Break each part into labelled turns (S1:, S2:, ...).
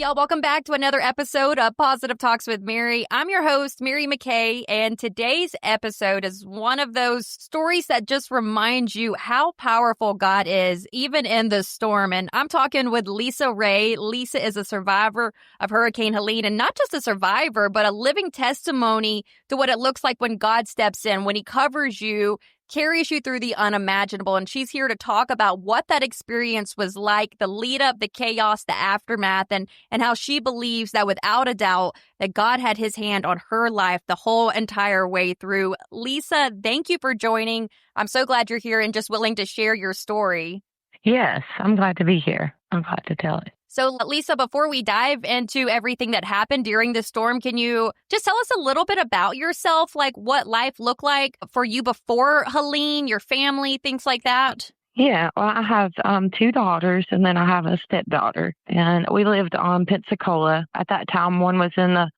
S1: y'all. Welcome back to another episode of Positive Talks with Mary. I'm your host, Mary McKay, and today's episode is one of those stories that just reminds you how powerful God is, even in the storm. And I'm talking with Lisa Ray. Lisa is a survivor of Hurricane Helene, and not just a survivor, but a living testimony to what it looks like when God steps in, when he covers you, carries you through the unimaginable. And she's here to talk about what that experience was like, the lead up, the chaos, the aftermath, and how she believes that without a doubt that God had his hand on her life the whole entire way through. Lisa, thank you for joining. I'm so glad you're here and just willing to share your story.
S2: Yes, I'm glad to be here. I'm glad to tell it.
S1: So, Lisa, before we dive into everything that happened during the storm, can you just tell us a little bit about yourself, like what life looked like for you before Helene, your family, things like that?
S2: Yeah, well, I have two daughters, and then I have a stepdaughter. And we lived on Pensacola. At that time, one was in the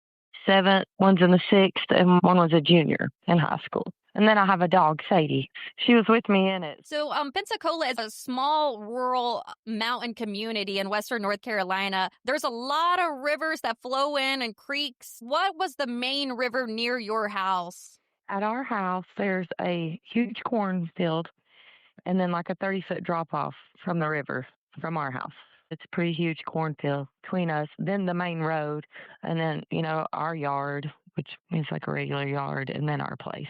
S2: 7th, one's in the 6th, and one was a junior in high school. And then I have a dog, Sadie. She was with me in it.
S1: So Pensacola is a small rural mountain community in western North Carolina. There's a lot of rivers that flow in and creeks. What was the main river near your house?
S2: At our house, there's a huge cornfield and then like a 30-foot drop-off from the river from our house. It's a pretty huge cornfield between us, then the main road, and then, our yard, which is like a regular yard, and then our place.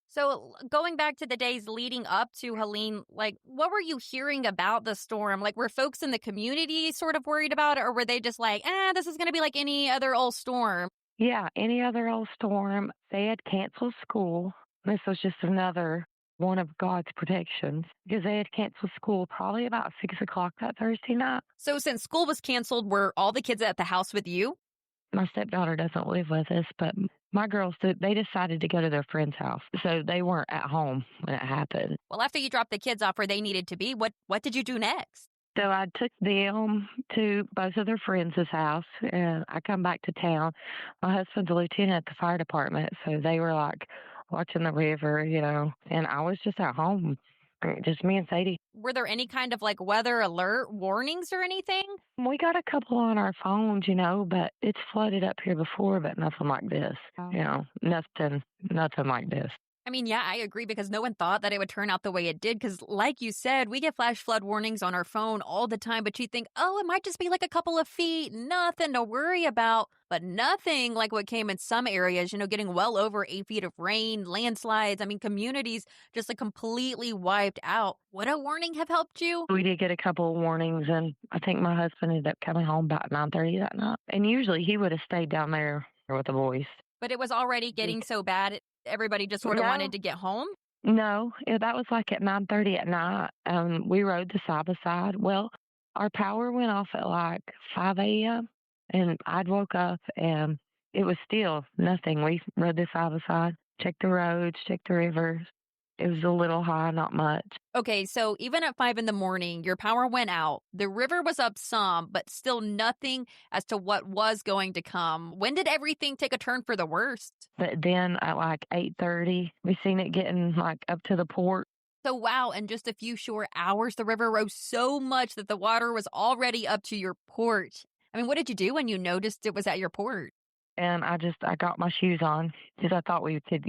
S1: So going back to the days leading up to Helene, like what were you hearing about the storm? Like were folks in the community sort of worried about it, or were they just like, this is going to be like any other old storm?
S2: Yeah, any other old storm. They had canceled school. This was just another one of God's protections because they had canceled school probably about 6 o'clock that Thursday night.
S1: So since school was canceled, were all the kids at the house with you?
S2: My stepdaughter doesn't live with us, but my girls, they decided to go to their friend's house. So they weren't at home when it happened.
S1: Well, after you dropped the kids off where they needed to be, what did you do next?
S2: So I took them to both of their friends' house, and I come back to town. My husband's a lieutenant at the fire department, so they were like watching the river, and I was just at home, just me and Sadie.
S1: Were there any kind of like weather alert warnings or anything?
S2: We got a couple on our phones, but it's flooded up here before, but nothing like this. Nothing like this.
S1: I mean, yeah, I agree because no one thought that it would turn out the way it did because like you said, we get flash flood warnings on our phone all the time, but you think, it might just be like a couple of feet, nothing to worry about, but nothing like what came in some areas, getting well over 8 feet of rain, landslides. I mean, communities just like completely wiped out. Would a warning have helped you?
S2: We did get a couple of warnings, and I think my husband ended up coming home about 9:30 that night, and usually he would have stayed down there with the boys.
S1: But it was already getting so bad, everybody just sort of wanted to get home?
S2: No, that was like at 9:30 at night. We rode the side by side. Well, our power went off at like 5 a.m. and I'd woke up and it was still nothing. We rode the side by side, checked the roads, checked the rivers. It was a little high, not much.
S1: Okay, so even at 5 a.m, your power went out. The river was up some, but still nothing as to what was going to come. When did everything take a turn for the worst?
S2: But then at like 8:30, we seen it getting like up to the port.
S1: So wow, in just a few short hours, the river rose so much that the water was already up to your porch. I mean, what did you do when you noticed it was at your porch?
S2: And I got my shoes on because I thought we could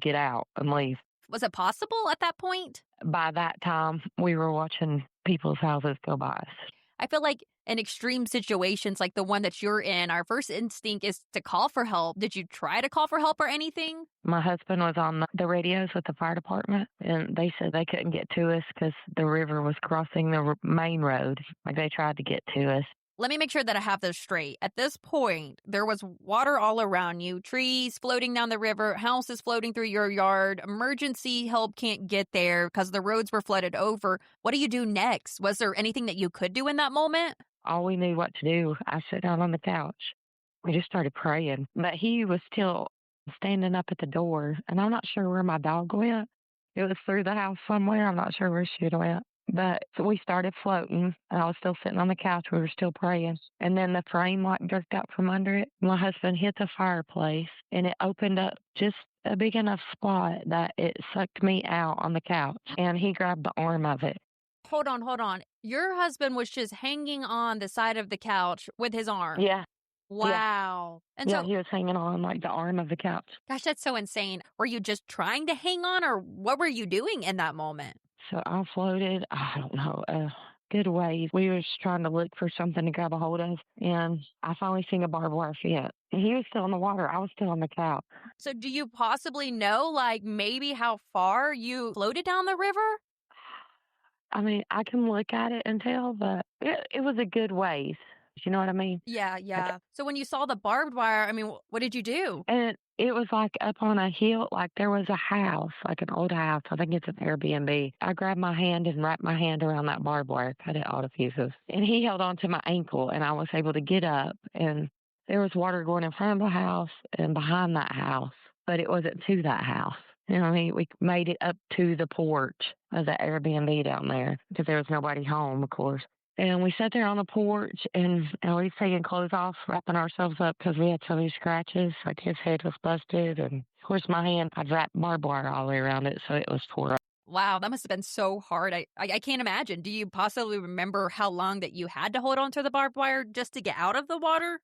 S2: get out and leave.
S1: Was it possible at that point?
S2: By that time, we were watching people's houses go by us.
S1: I feel like in extreme situations like the one that you're in, our first instinct is to call for help. Did you try to call for help or anything?
S2: My husband was on the radios with the fire department, and they said they couldn't get to us because the river was crossing the main road. Like they tried to get to us.
S1: Let me make sure that I have this straight. At this point, there was water all around you, trees floating down the river, houses floating through your yard. Emergency help can't get there because the roads were flooded over. What do you do next? Was there anything that you could do in that moment?
S2: All we knew what to do. I sat down on the couch. We just started praying. But he was still standing up at the door, and I'm not sure where my dog went. It was through the house somewhere. I'm not sure where she went. But so we started floating, and I was still sitting on the couch. We were still praying. And then the frame jerked out from under it. My husband hit the fireplace, and it opened up just a big enough spot that it sucked me out on the couch, and he grabbed the arm of it.
S1: Hold on. Your husband was just hanging on the side of the couch with his arm.
S2: Yeah, yeah,
S1: Wow. And
S2: yeah.
S1: so,
S2: He was hanging on like the arm of the couch.
S1: gosh, that's so insane. Were you just trying to hang on, or what were you doing in that moment?
S2: So I floated, I don't know, a good ways. We was trying to look for something to grab a hold of, and I finally seen a barbed wire fence. And he was still in the water. I was still on the couch.
S1: So, do you possibly know, like, maybe how far you floated down the river?
S2: I mean, I can look at it and tell, but it was a good ways. You know what I mean?
S1: Yeah,
S2: Like,
S1: yeah. So, when you saw the barbed wire, I mean, what did you do?
S2: and it was like up on a hill, like there was a house, like an old house. I think it's an Airbnb. I grabbed my hand and wrapped my hand around that barbed wire, cut it all to pieces. And he held on to my ankle, and I was able to get up. And there was water going in front of the house and behind that house, but it wasn't to that house. You know what I mean? We made it up to the porch of the Airbnb down there because there was nobody home, of course. And we sat there on the porch, and we was taking clothes off, wrapping ourselves up because we had so many scratches. Like his head was busted, and of course my hand, I'd wrapped barbed wire all the way around it, so it was tore up.
S1: Wow, that must have been so hard. I can't imagine. Do you possibly remember how long that you had to hold on to the barbed wire just to get out of the water?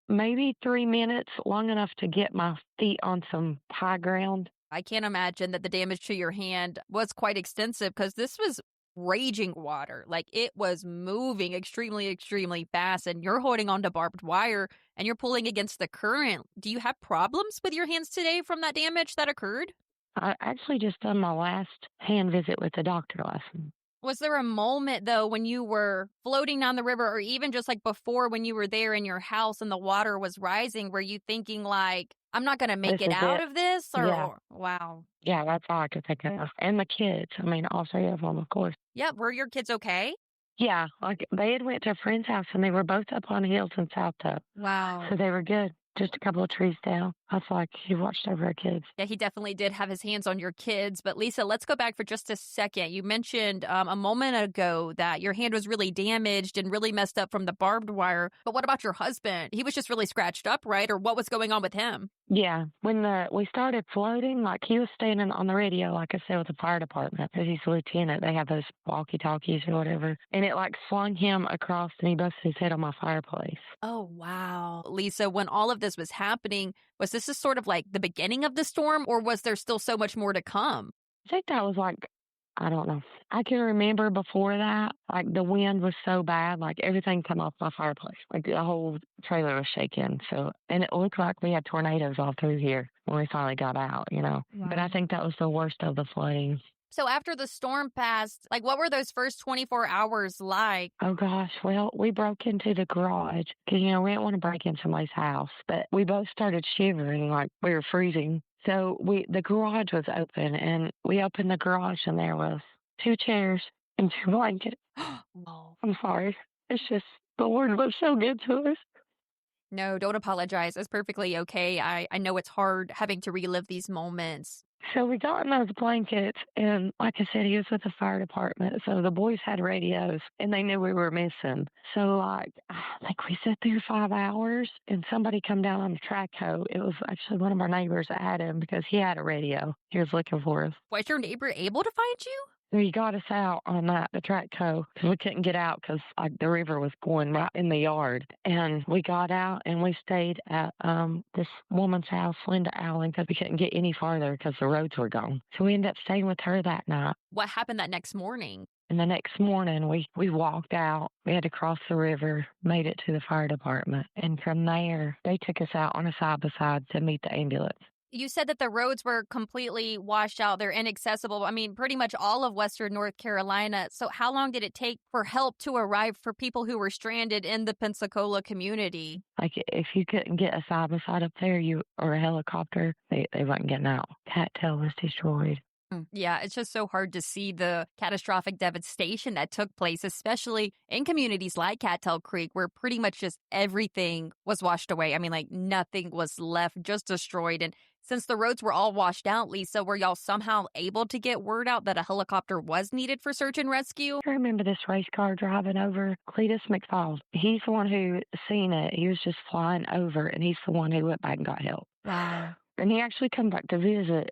S2: Maybe 3 minutes, long enough to get my feet on some high ground.
S1: I can't imagine that the damage to your hand was quite extensive because this was raging water. Like it was moving extremely, extremely fast, and you're holding on to barbed wire and you're pulling against the current. Do you have problems with your hands today from that damage that occurred?
S2: I actually just done my last hand visit with the doctor last night.
S1: Was there a moment, though, when you were floating down the river, or even just like before when you were there in your house and the water was rising, were you thinking, like, I'm not going to make
S2: This
S1: it
S2: is
S1: out
S2: it.
S1: of this?
S2: Yeah.
S1: Wow.
S2: Yeah, that's all I could think of. And the kids. I mean, all three of them, of course.
S1: Yeah. Were your kids okay?
S2: Yeah, like they had went to a friend's house and they were both up on hills in South Tub.
S1: Wow.
S2: So they were good. Just a couple of trees down. I feel like he watched over our kids.
S1: Yeah, he definitely did have his hands on your kids. But Lisa, let's go back for just a second. You mentioned a moment ago that your hand was really damaged and really messed up from the barbed wire. But what about your husband? He was just really scratched up, right? Or what was going on with him?
S2: Yeah, when we started floating, like he was standing on the radio, like I said, with the fire department because he's a lieutenant. They have those walkie-talkies or whatever, and it like flung him across, and he busted his head on my fireplace.
S1: Oh, wow. Lisa, when all of this was happening, was this just sort of like the beginning of the storm, or was there still so much more to come?
S2: I think that was like, I don't know. I can remember before that, like the wind was so bad, like everything come off my fireplace. Like the whole trailer was shaking. So, and it looked like we had tornadoes all through here when we finally got out, you know.
S1: Wow.
S2: But I think that was the worst of the flooding.
S1: So after the storm passed, like what were those first 24 hours like?
S2: Oh gosh, well, we broke into the garage because, you know, we didn't want to break in somebody's house, but we both started shivering like we were freezing. So the garage was open, and we opened the garage, and there was 2 chairs and 2 blankets.
S1: Whoa.
S2: I'm sorry. It's just the Lord was so good to us.
S1: No, don't apologize. It's perfectly okay. I know it's hard having to relive these moments.
S2: So we got in those blankets, and like I said, he was with the fire department. So the boys had radios, and they knew we were missing. So like, I think we sat there 5 hours, and somebody come down on the track hoe. It was actually one of our neighbors that had him because he had a radio. He was looking for us.
S1: Was your neighbor able to find you?
S2: So he got us out on the track hoe because we couldn't get out because like the river was going right in the yard. And we got out and we stayed at this woman's house, Linda Allen, because we couldn't get any farther because the roads were gone. So we ended up staying with her that night.
S1: What happened that next morning?
S2: And the next morning, we walked out. We had to cross the river, made it to the fire department. And from there, they took us out on a side-by-side to meet the ambulance.
S1: You said that the roads were completely washed out. They're inaccessible. I mean, pretty much all of Western North Carolina. So how long did it take for help to arrive for people who were stranded in the Pensacola community?
S2: Like, if you couldn't get a side-by-side up there or a helicopter, they wasn't getting out. Cattail was destroyed.
S1: Yeah, it's just so hard to see the catastrophic devastation that took place, especially in communities like Cattail Creek, where pretty much just everything was washed away. I mean, like nothing was left, just destroyed. And since the roads were all washed out, Lisa, were y'all somehow able to get word out that a helicopter was needed for search and rescue?
S2: I remember this race car driving over Cletus McFall. He's the one who seen it. He was just flying over, and he's the one who went back and got help.
S1: Wow.
S2: And he actually come back to visit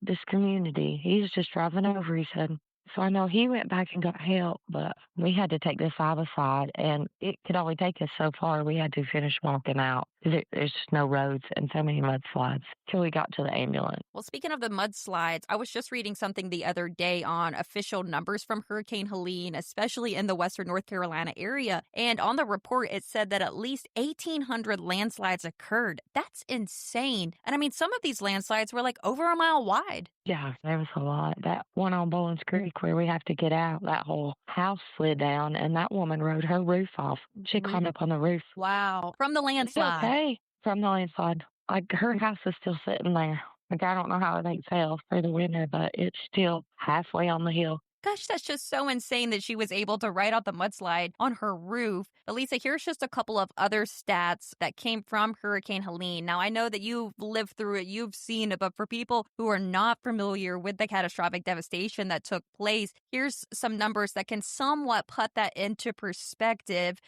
S2: this community. He was just driving over, he said. So I know he went back and got help, but we had to take this side-by-side, and it could only take us so far. We had to finish walking out because there's just no roads and so many mudslides till we got to the ambulance.
S1: Well, speaking of the mudslides, I was just reading something the other day on official numbers from Hurricane Helene, especially in the western North Carolina area. And on the report, it said that at least 1,800 landslides occurred. That's insane. And I mean, some of these landslides were like over a mile wide.
S2: Yeah, there was a lot. That one on Bowlins Creek where we have to get out, that whole house slid down, and that woman rode her roof off. She climbed up on the roof.
S1: Wow. From the landslide.
S2: Okay, from the landslide. Like, her house is still sitting there. Like, I don't know how it ain't fell for the winter, but it's still halfway on the hill.
S1: Gosh, that's just so insane that she was able to ride out the mudslide on her roof. But Lisa, here's just a couple of other stats that came from Hurricane Helene. Now, I know that you've lived through it, you've seen it, but for people who are not familiar with the catastrophic devastation that took place, here's some numbers that can somewhat put that into perspective.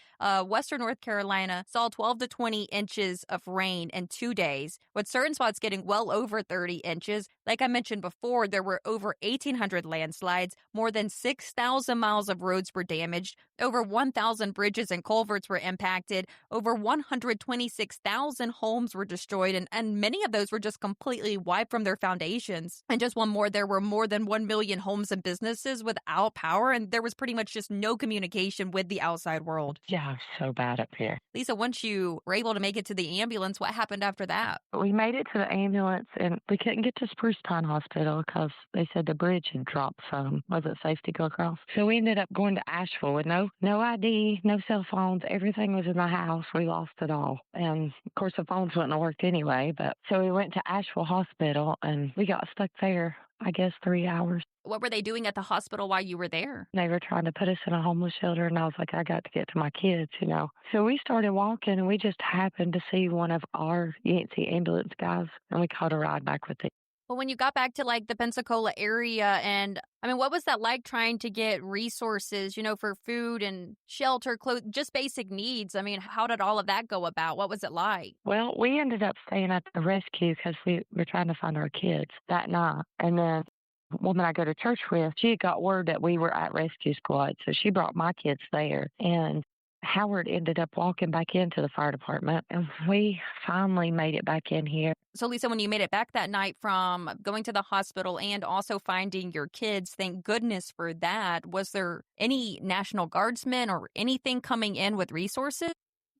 S1: Western North Carolina saw 12 to 20 inches of rain in 2 days, with certain spots getting well over 30 inches. Like I mentioned before, there were over 1,800 landslides, more than 6,000 miles of roads were damaged, over 1,000 bridges and culverts were impacted, over 126,000 homes were destroyed, and many of those were just completely wiped from their foundations. And just one more, there were more than 1 million homes and businesses without power, and there was pretty much just no communication with the outside world.
S2: Yeah, so bad up here.
S1: Lisa, once you were able to make it to the ambulance, what happened after that?
S2: We made it to the ambulance, and we couldn't get to Spruce Pine Hospital because they said the bridge had dropped some. Wasn't safe to go across. So we ended up going to Asheville with no ID, no cell phones. Everything was in the house. We lost it all. And of course the phones wouldn't have worked anyway. But so we went to Asheville Hospital and we got stuck there, I guess, 3 hours.
S1: What were they doing at the hospital while you were there?
S2: They were trying to put us in a homeless shelter, and I was like, I got to get to my kids, you know. So we started walking, and we just happened to see one of our Yancey ambulance guys, and we caught a ride back with it.
S1: Well, when you got back to like the Pensacola area, and I mean, what was that like trying to get resources, for food and shelter, clothes, just basic needs? I mean, how did all of that go about? What was it like?
S2: Well, we ended up staying at the rescue because we were trying to find our kids that night. And then the woman I go to church with, she had got word that we were at rescue squad, so she brought my kids there. And Howard ended up walking back into the fire department, and we finally made it back in here.
S1: So, Lisa, when you made it back that night from going to the hospital and also finding your kids, thank goodness for that, was there any National Guardsmen or anything coming in with resources?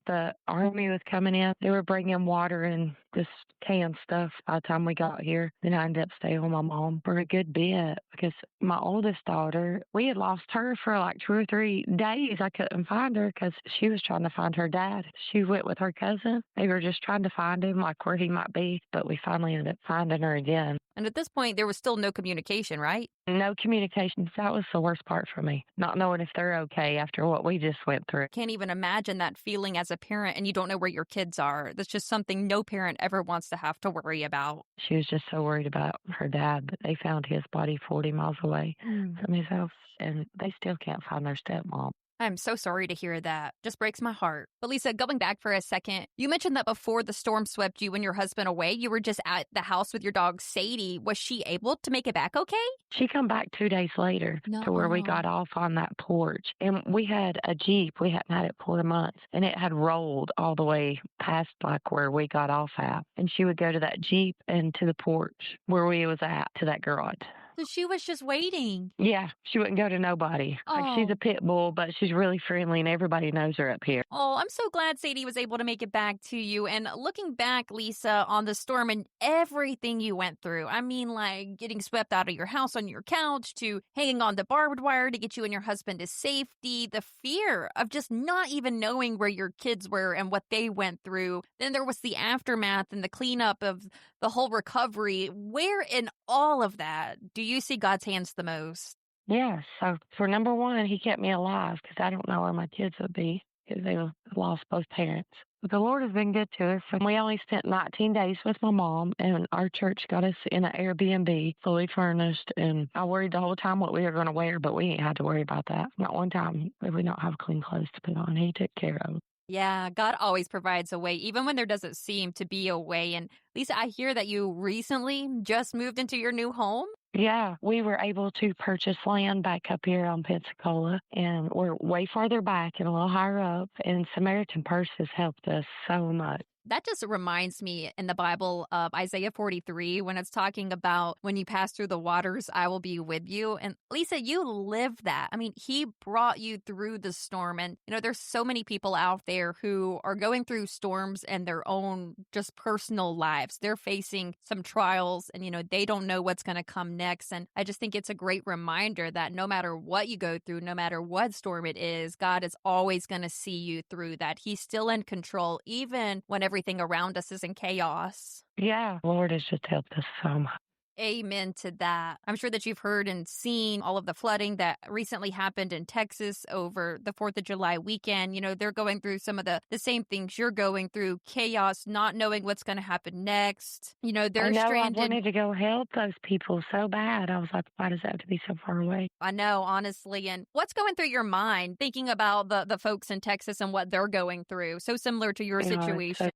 S2: The Army was coming in. They were bringing water and just canned stuff by the time we got here. Then I ended up staying with my mom for a good bit because my oldest daughter, we had lost her for like 2 or 3 days. I couldn't find her because she was trying to find her dad. She went with her cousin. They were just trying to find him, like where he might be, but we finally ended up finding her again.
S1: And at this point, there was still no communication, right?
S2: No communication. That was the worst part for me, not knowing if they're okay after what we just went through.
S1: Can't even imagine that feeling as a parent and you don't know where your kids are. That's just something no parent ever wants to have to worry about.
S2: She was just so worried about her dad, but they found his body 40 miles away from his house, and they still can't find their stepmom.
S1: I'm so sorry to hear that. Just breaks my heart. But Lisa, going back for a second, you mentioned that before the storm swept you and your husband away, you were just at the house with your dog, Sadie. Was she able to make it back okay?
S2: She come back 2 days later to where we got off on that porch. And we had a Jeep. We hadn't had it for months. And it had rolled all the way past like where we got off at. And she would go to that Jeep and to the porch where we was at, to that garage.
S1: So she was just waiting.
S2: Yeah, she wouldn't go to nobody. Like, she's a pit bull, but she's really friendly and everybody knows her up here.
S1: Oh, I'm so glad Sadie was able to make it back to you. And looking back, Lisa, on the storm and everything you went through, I mean, like getting swept out of your house on your couch to hanging on the barbed wire to get you and your husband to safety, the fear of just not even knowing where your kids were and what they went through. Then there was the aftermath and the cleanup of the whole recovery. Where in all of that do you see God's hands the most?
S2: Yeah, so for number one, he kept me alive because I don't know where my kids would be because they lost both parents. But the Lord has been good to us, and we only spent 19 days with my mom, and our church got us in an Airbnb, fully furnished, and I worried the whole time what we were going to wear, but we ain't had to worry about that. Not one time did we not have clean clothes to put on. He took care of it.
S1: Yeah, God always provides a way, even when there doesn't seem to be a way. And Lisa, I hear that you recently just moved into your new home.
S2: Yeah, we were able to purchase land back up here on Pensacola, and we're way farther back and a little higher up, and Samaritan Purse has helped us so much.
S1: That just reminds me in the Bible of Isaiah 43 when it's talking about when you pass through the waters, I will be with you. And Lisa, you live that. I mean, he brought you through the storm. And, there's so many people out there who are going through storms in their own just personal lives. They're facing some trials and, they don't know what's going to come next. And I just think it's a great reminder that no matter what you go through, no matter what storm it is, God is always going to see you through that. He's still in control, even when everything around us is in chaos.
S2: Yeah, Lord has just helped us so much.
S1: Amen to that. I'm sure that you've heard and seen all of the flooding that recently happened in Texas over the 4th of July weekend. They're going through some of the same things you're going through, chaos, not knowing what's going to happen next. They're stranded.
S2: I wanted to go help those people so bad. I was like, why does it have to be so far away?
S1: I know, honestly. And what's going through your mind thinking about the folks in Texas and what they're going through? So similar to your situation.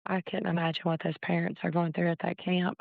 S2: I couldn't imagine what those parents are going through at that camp.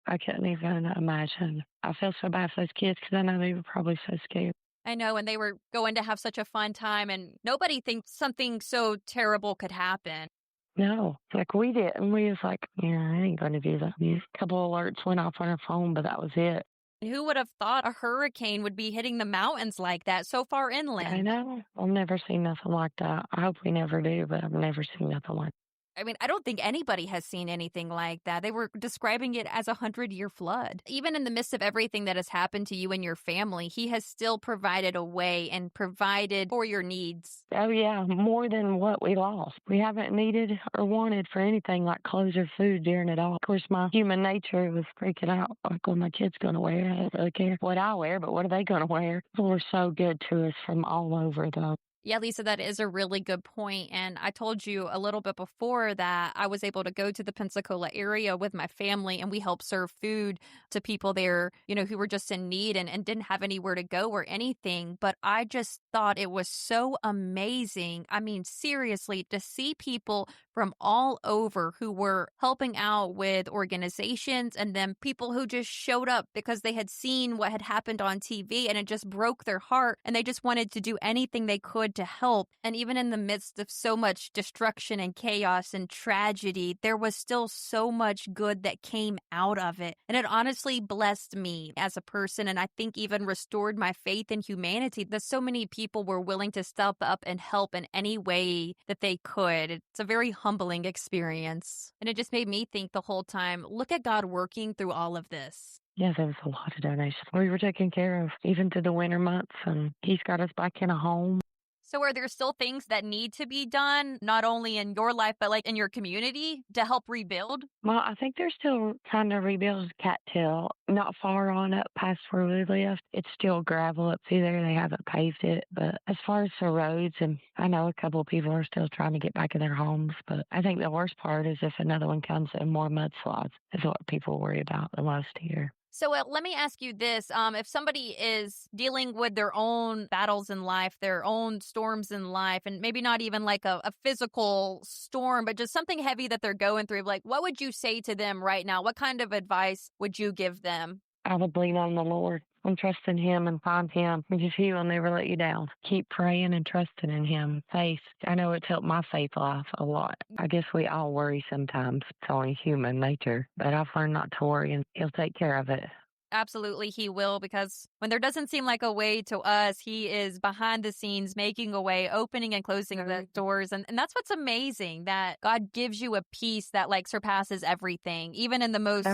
S2: I couldn't even imagine. I feel so bad for those kids because I know they were probably so scared.
S1: I know, and they were going to have such a fun time, and nobody thinks something so terrible could happen.
S2: No, like we did. And we was like, yeah, I ain't going to do that. A couple alerts went off on our phone, but that was it.
S1: Who would have thought a hurricane would be hitting the mountains like that so far inland?
S2: I know. I've never seen nothing like that. I hope we never do, but I've never seen nothing like that.
S1: I mean, I don't think anybody has seen anything like that. They were describing it as 100-year flood. Even in the midst of everything that has happened to you and your family, he has still provided a way and provided for your needs.
S2: Oh, yeah, more than what we lost. We haven't needed or wanted for anything like clothes or food during it all. Of course, my human nature was freaking out. Like, what my kid's going to wear? I don't really care what I wear, but what are they going to wear? People were so good to us from all over, though.
S1: Yeah, Lisa, that is a really good point. And I told you a little bit before that I was able to go to the Pensacola area with my family, and we helped serve food to people there, who were just in need and didn't have anywhere to go or anything. But I just thought it was so amazing. I mean, seriously, to see people from all over who were helping out with organizations, and then people who just showed up because they had seen what had happened on TV and it just broke their heart, and they just wanted to do anything they could to help. And even in the midst of so much destruction and chaos and tragedy, there was still so much good that came out of it. And it honestly blessed me as a person, and I think even restored my faith in humanity that so many people were willing to step up and help in any way that they could. It's a very humbling experience. And it just made me think the whole time, look at God working through all of this.
S2: Yeah, there was a lot of donations. We were taken care of even through the winter months, and he's got us back in a home.
S1: So are there still things that need to be done, not only in your life, but like in your community to help rebuild?
S2: Well, I think they're still trying to rebuild Cattail, not far on up past where we live. It's still gravel up through there. They haven't paved it. But as far as the roads, and I know a couple of people are still trying to get back in their homes. But I think the worst part is if another one comes and more mudslides is what people worry about the most here.
S1: So let me ask you this. If somebody is dealing with their own battles in life, their own storms in life, and maybe not even like a physical storm, but just something heavy that they're going through, like what would you say to them right now? What kind of advice would you give them?
S2: I would lean on the Lord and trust in Him and find Him, because He will never let you down. Keep praying and trusting in Him. Faith. I know it's helped my faith life a lot. I guess we all worry sometimes. It's only human nature. But I've learned not to worry, and He'll take care of it.
S1: Absolutely, he will, because when there doesn't seem like a way to us, he is behind the scenes making a way, opening and closing the doors. And that's what's amazing, that God gives you a peace that like surpasses everything, even in the most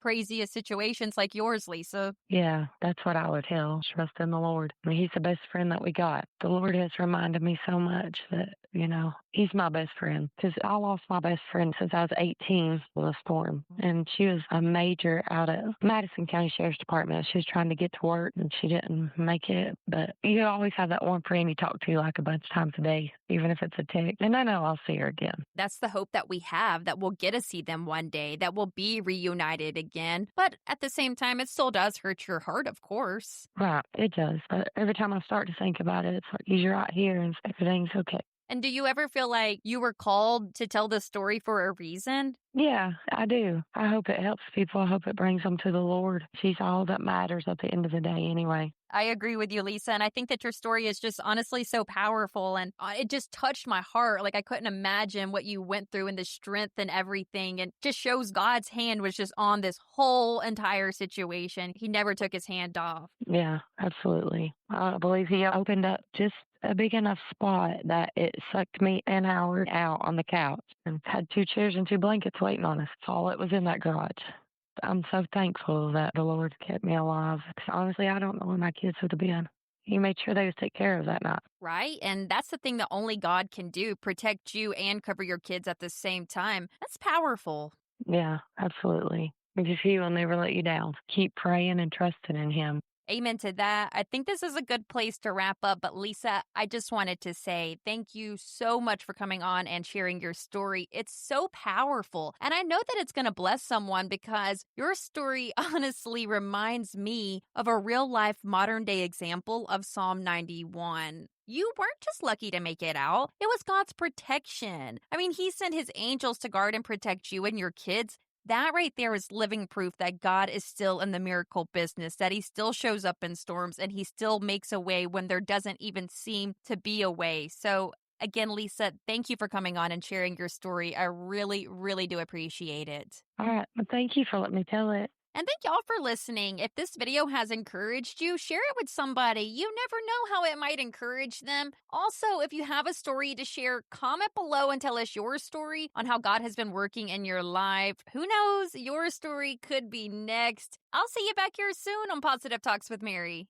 S1: craziest situations like yours, Lisa.
S2: Yeah, that's what I would tell. Trust in the Lord. I mean, He's the best friend that we got. The Lord has reminded me so much that, He's my best friend, because I lost my best friend since I was 18 with a storm. And she was a major out of Madison County Sheriff's Department. She was trying to get to work and she didn't make it. But you always have that one friend you talk to like a bunch of times a day, even if it's a text. And I know I'll see her again.
S1: That's the hope that we have, that we'll get to see them one day, that we'll be reunited again. But at the same time, it still does hurt your heart, of course.
S2: Right, it does. But every time I start to think about it, it's like He's right here and everything's okay.
S1: And do you ever feel like you were called to tell this story for a reason?
S2: Yeah, I do. I hope it helps people. I hope it brings them to the Lord. She's all that matters at the end of the day anyway.
S1: I agree with you, Lisa. And I think that your story is just honestly so powerful. And it just touched my heart. Like, I couldn't imagine what you went through and the strength and everything. And just shows God's hand was just on this whole entire situation. He never took his hand off.
S2: Yeah, absolutely. I believe he opened up just a big enough spot that it sucked me and Howard out on the couch and had 2 chairs and 2 blankets waiting on us. That's all it was in that garage. I'm so thankful that the Lord kept me alive. 'Cause honestly, I don't know where my kids would have been. He made sure they was taken care of that night.
S1: Right? And that's the thing that only God can do, protect you and cover your kids at the same time. That's powerful.
S2: Yeah, absolutely. Because he will never let you down. Keep praying and trusting in him.
S1: Amen to that. I think this is a good place to wrap up. But Lisa, I just wanted to say thank you so much for coming on and sharing your story. It's so powerful. And I know that it's going to bless someone because your story honestly reminds me of a real life modern day example of Psalm 91. You weren't just lucky to make it out. It was God's protection. I mean, he sent his angels to guard and protect you and your kids. That right there is living proof that God is still in the miracle business, that he still shows up in storms and he still makes a way when there doesn't even seem to be a way. So again, Lisa, thank you for coming on and sharing your story. I really, really do appreciate it.
S2: All right. Well, thank you for letting me tell it.
S1: And thank y'all for listening. If this video has encouraged you, share it with somebody. You never know how it might encourage them. Also, if you have a story to share, comment below and tell us your story on how God has been working in your life. Who knows? Your story could be next. I'll see you back here soon on Positive Talks with Mary.